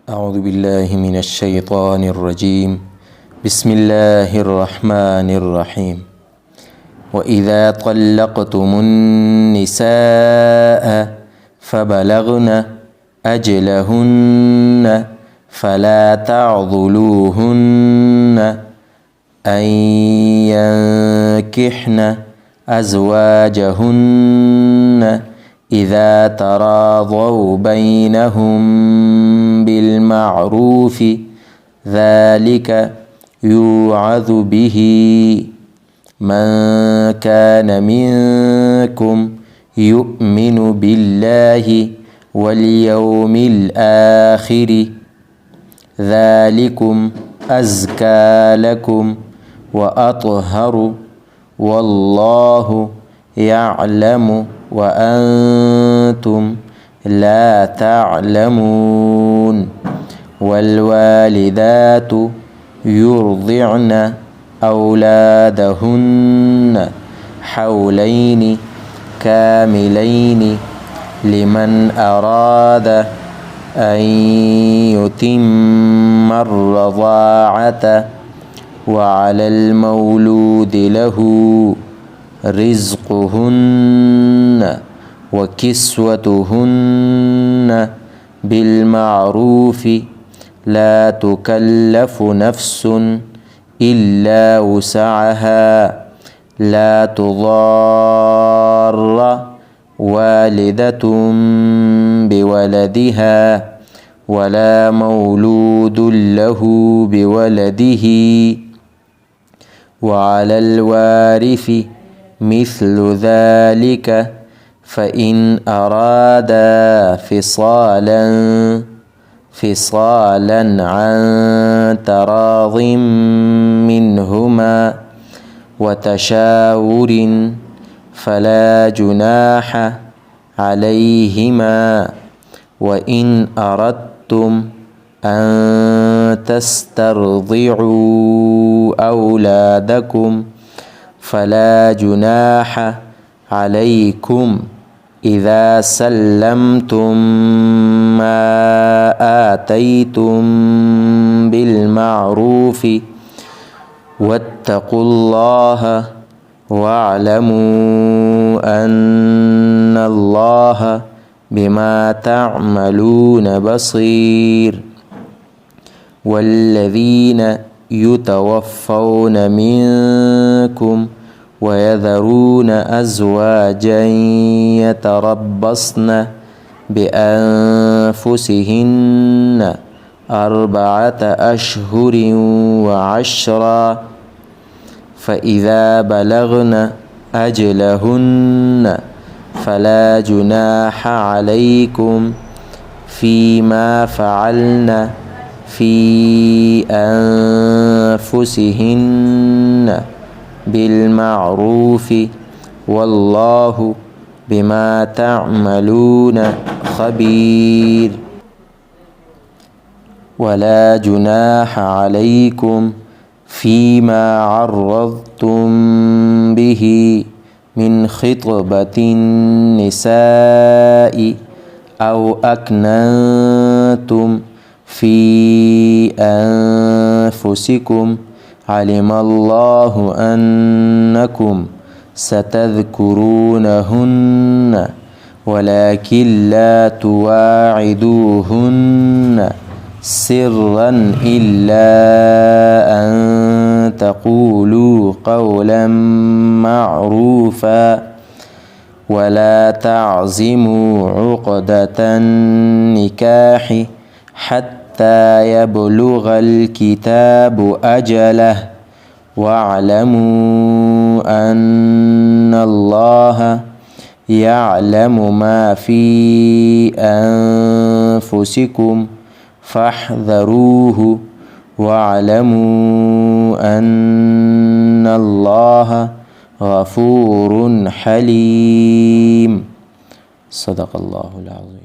أعوذ بالله من الشيطان الرجيم. بسم الله الرحمن الرحيم. وإذا طلقتم النساء فبلغن أجلهن فلا تعضلوهن أن ينكحن أزواجهن إذا تراضوا بينهم بالمعروف ذلك يوعظ به من كان منكم يؤمن بالله واليوم الآخر ذلكم أزكى لكم وأطهر والله يعلم وأنتم لا تعلمون. والوالدات يرضعن أولادهن حولين كاملين لمن أراد أن يتم الرضاعة وعلى المولود له رزقهن وكسوتهن بالمعروف لا تكلف نفس إلا وسعها لا تضار والدة بولدها ولا مولود له بولده وعلى الوارث مثل ذلك فإن أرادا فصالا عن تراض منهما وتشاور فلا جناح عليهما. وإن أردتم أن تسترضعوا أولادكم فلا جناح عليكم إذا سلمتم ما آتيتم بالمعروف واتقوا الله واعلموا أن الله بما تعملون بصير. والذين يتوفون منكم ويذرون أزواجا يتربصن بأنفسهن 4 أشهر وعشرا فإذا بلغن أجلهن فلا جناح عليكم فيما فعلن في أنفسهن بالمعروف والله بما تعملون خبير. ولا جناح عليكم فيما عرضتم به من خطبة النساء أو أكننتم في أنفسكم علم الله أنكم ستذكرونهن ولكن لا تواعدوهن سرا إلا أن تقولوا قولا معروفا ولا تعزموا عقدة النكاح حتى يبلغ الكتاب أجله واعلموا أن الله يعلم ما في أنفسكم فاحذروه واعلموا أن الله غفور حليم. صدق الله العظيم.